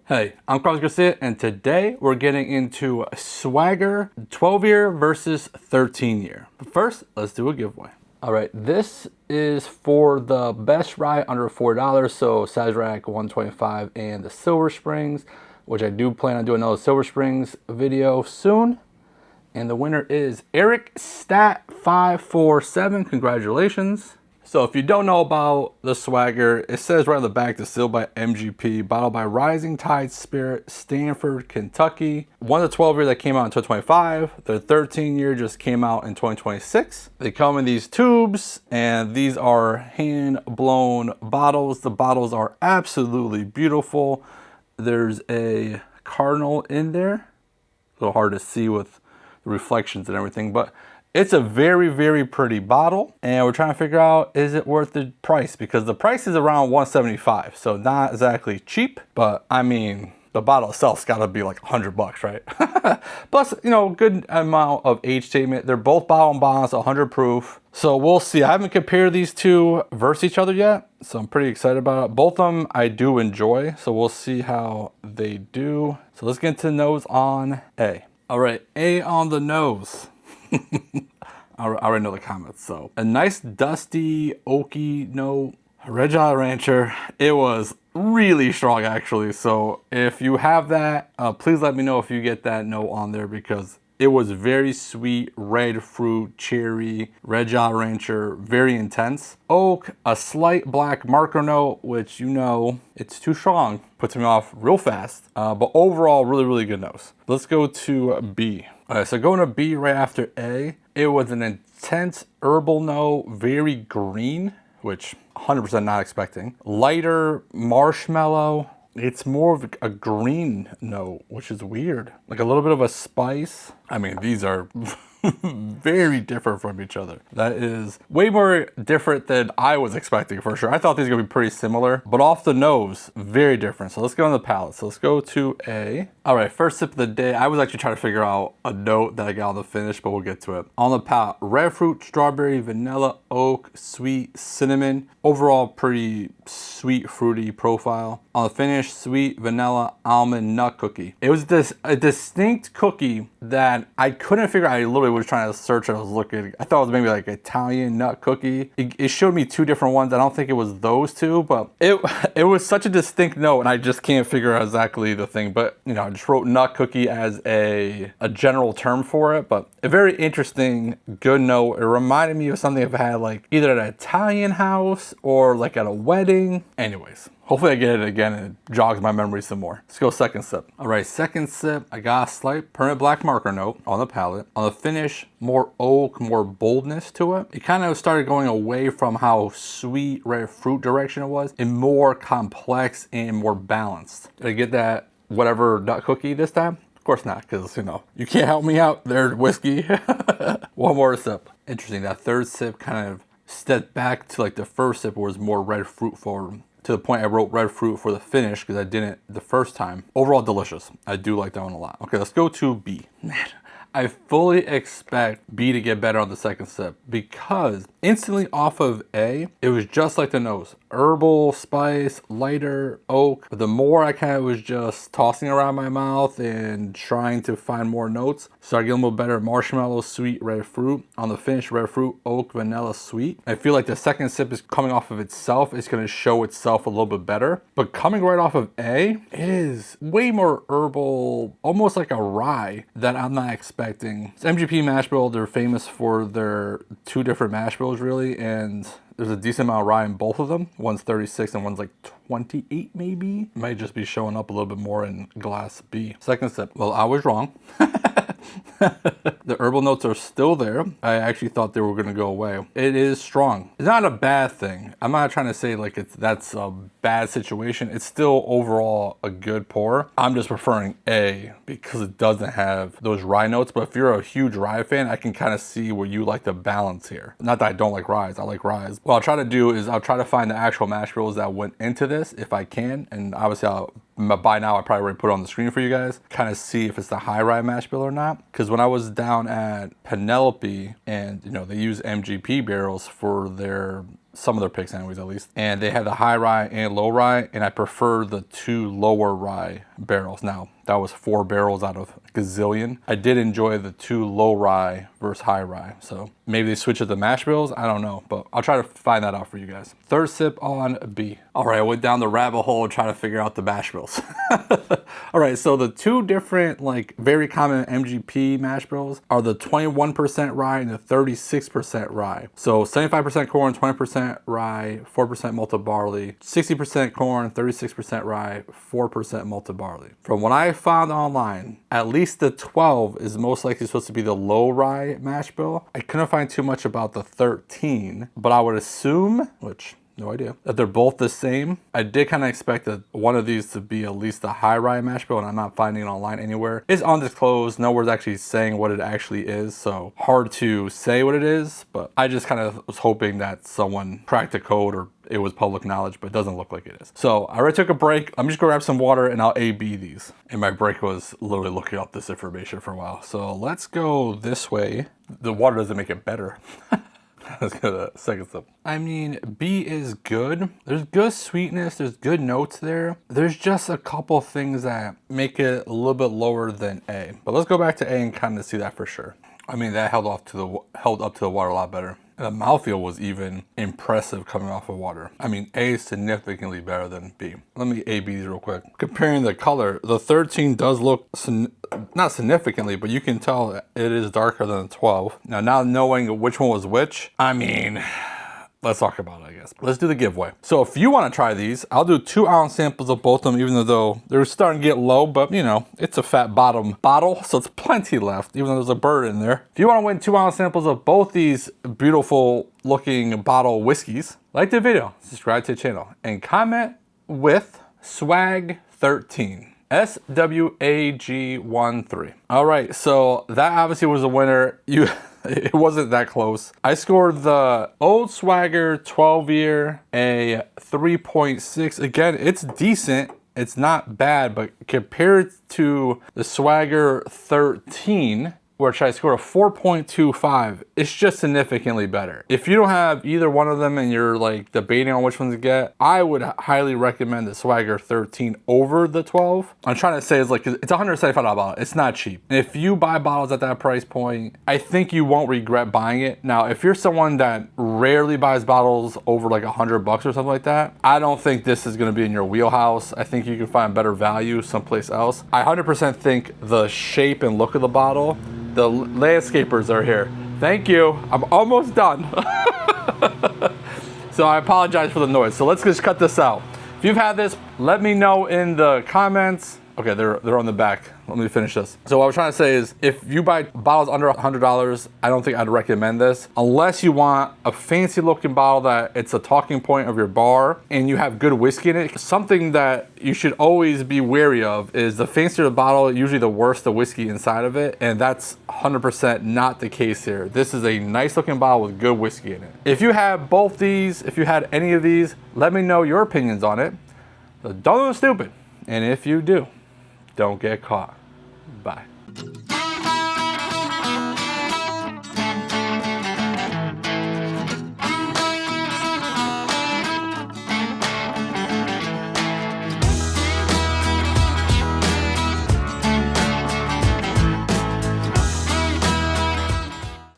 Hey, I'm Carlos Garcia, and today we're getting into Swagger 12-year versus 13-year. But first, let's do a giveaway. All right, this is for the best rye under $4, so Sazerac 125 and the Silver Springs, which I do plan on doing another Silver Springs video soon. And the winner is Eric Stat 547. Congratulations. So if you don't know about the Swagger, it says right on the back, distilled by MGP, bottled by Rising Tide Spirit, Stanford, Kentucky. One of the 12-year that came out in 2025. The 13-year just came out in 2026. They come in these tubes, and these are hand-blown bottles. The bottles are absolutely beautiful. There's a cardinal in there. A little hard to see with the reflections and everything, but it's a very, very pretty bottle, and we're trying to figure out, is it worth the price? Because the price is around $175, so not exactly cheap, but I mean, the bottle itself's gotta be like $100, right? Plus, you know, good amount of age statement. They're both Bottled-in-Bonds, 100 proof. So we'll see. I haven't compared these two versus each other yet, so I'm pretty excited about it. Both of them I do enjoy, so we'll see how they do. So let's get into the nose on A. All right, A on the nose. I already know the comments. So a nice dusty oaky note. Red Jolly Rancher. It was really strong actually. So if you have that, please let me know if you get that note on there, because it was very sweet, red fruit, cherry, Red Jolly Rancher, very intense. Oak, a slight black marker note, which, you know, it's too strong, puts me off real fast. But overall, really, really good nose. Let's go to B. All right, so going to B right after A, it was an intense herbal note, very green, which 100% not expecting. Lighter marshmallow. It's more of a green note, which is weird. Like a little bit of a spice. I mean, these are very different from each other. That is way more different than I was expecting for sure. I thought these were gonna be pretty similar, but off the nose, very different. So let's go on the palate. So let's go to A. All right, first sip of the day. I was actually trying to figure out a note that I got on the finish, but we'll get to it. On the palate, red fruit, strawberry, vanilla, oak, sweet, cinnamon. Overall, pretty sweet, fruity profile. On the finish, sweet, vanilla, almond, nut cookie. It was a distinct cookie that I couldn't figure out. I literally was trying to search and I was looking. I thought it was maybe like Italian nut cookie. It showed me two different ones. I don't think it was those two, but it was such a distinct note, and I just can't figure out exactly the thing. But, you know, I just wrote nut cookie as a general term for it, but a very interesting, good note. It reminded me of something I've had like either at an Italian house or like at a wedding. Anyways, hopefully I get it again and it jogs my memory some more. Let's go second sip. All right, second sip, I got a slight permanent black marker note on the palate. On the finish, more oak, more boldness to it. It kind of started going away from how sweet red fruit direction it was and more complex and more balanced. Did I get that whatever nut cookie this time? Of course not, because, you know, you can't help me out there, whiskey. One more sip. Interesting, that third sip kind of stepped back to like the first sip was more red fruit forward. To the point I wrote red fruit for the finish because I didn't the first time. Overall delicious. I do like that one a lot. Okay, let's go to B. I fully expect B to get better on the second sip because instantly off of A, it was just like the nose. Herbal, spice, lighter, oak. But the more I kind of was just tossing around my mouth and trying to find more notes, started getting a little better. Marshmallow, sweet, red fruit. On the finish, red fruit, oak, vanilla, sweet. I feel like the second sip is coming off of itself. It's going to show itself a little bit better. But coming right off of A, it is way more herbal, almost like a rye that I'm not expecting. It's MGP mash bill. They're famous for their two different mash bills really, and there's a decent amount of rye in both of them. One's 36 and one's like 28 maybe. It might just be showing up a little bit more in glass B. Second sip. Well, I was wrong. The herbal notes are still there. I actually thought they were going to go away. It is strong. It's not a bad thing. I'm not trying to say like that's a bad situation. It's still overall a good pour. I'm just preferring A because it doesn't have those rye notes. But if you're a huge rye fan, I can kind of see where you like the balance here. Not that I don't like ryes. I like ryes. What I'll try to do is I'll try to find the actual mash bills that went into this if I can. And obviously by now I probably already put it on the screen for you guys. Kind of see if it's the high rye mash bill or not. Because when I was down at Penelope and, you know, they use MGP barrels for their some of their picks anyways at least. And they had the high rye and low rye, and I prefer the 2 lower rye barrels. Now, that was 4 barrels out of a gazillion. I did enjoy the 2 low rye versus high rye. So maybe they switch it to mash bills. I don't know, but I'll try to find that out for you guys. Third sip on B. All right, I went down the rabbit hole trying to figure out the mash bills. All right, so the 2 different, like, very common MGP mash bills are the 21% rye and the 36% rye. So 75% corn, 20% rye, 4% malted barley, 60% corn, 36% rye, 4% malted barley. From what I found online, at least the 12 is most likely supposed to be the low rye mash bill. I couldn't find too much about the 13, but I would assume, which no idea, that they're both the same. I did kind of expect that one of these to be at least the high rye mash bill, and I'm not finding it online anywhere. It's undisclosed. Nowhere's actually saying what it actually is, so hard to say what it is, but I just kind of was hoping that someone cracked the code or it was public knowledge, but it doesn't look like it is. So I already took a break. I'm just gonna grab some water and I'll A/B these. And my break was literally looking up this information for a while. So let's go this way. The water doesn't make it better. Let's go to the second sip. I mean, B is good. There's good sweetness, there's good notes there. There's just a couple things that make it a little bit lower than A. But let's go back to A and kind of see that for sure. I mean, that held up to the water a lot better. The mouthfeel was even impressive coming off of water. I mean, A is significantly better than B. Let me A/B these real quick. Comparing the color, the 13 does look, not significantly, but you can tell it is darker than the 12. Now knowing which one was which, I mean, let's talk about it, I guess. Let's do the giveaway. So if you want to try these, I'll do 2-ounce samples of both of them, even though they're starting to get low, but you know, it's a fat bottom bottle, so it's plenty left, even though there's a bird in there. If you want to win 2-ounce samples of both these beautiful looking bottle whiskeys, like the video, subscribe to the channel, and comment with swag13. SWAG13. All right, so that obviously was a winner. It wasn't that close. I scored the Old Swagger 12-year a 3.6. Again, it's decent. It's not bad, but compared to the Swagger 13, which I scored a 4.25, it's just significantly better. If you don't have either one of them and you're like debating on which one to get, I would highly recommend the Swagger 13 over the 12. I'm trying to say it's like, it's $175 bottle. It's not cheap. And if you buy bottles at that price point, I think you won't regret buying it. Now, if you're someone that rarely buys bottles over like $100 or something like that, I don't think this is gonna be in your wheelhouse. I think you can find better value someplace else. I 100% think the shape and look of the bottle, the landscapers are here. Thank you. I'm almost done. So I apologize for the noise. So let's just cut this out. If you've had this, let me know in the comments. Okay, they're on the back. Let me finish this. So what I was trying to say is, if you buy bottles under $100, I don't think I'd recommend this. Unless you want a fancy looking bottle that it's a talking point of your bar and you have good whiskey in it. Something that you should always be wary of is the fancier the bottle, usually the worse the whiskey inside of it. And that's 100% not the case here. This is a nice looking bottle with good whiskey in it. If you have both these, if you had any of these, let me know your opinions on it. So don't do stupid. And if you do, don't get caught. Bye.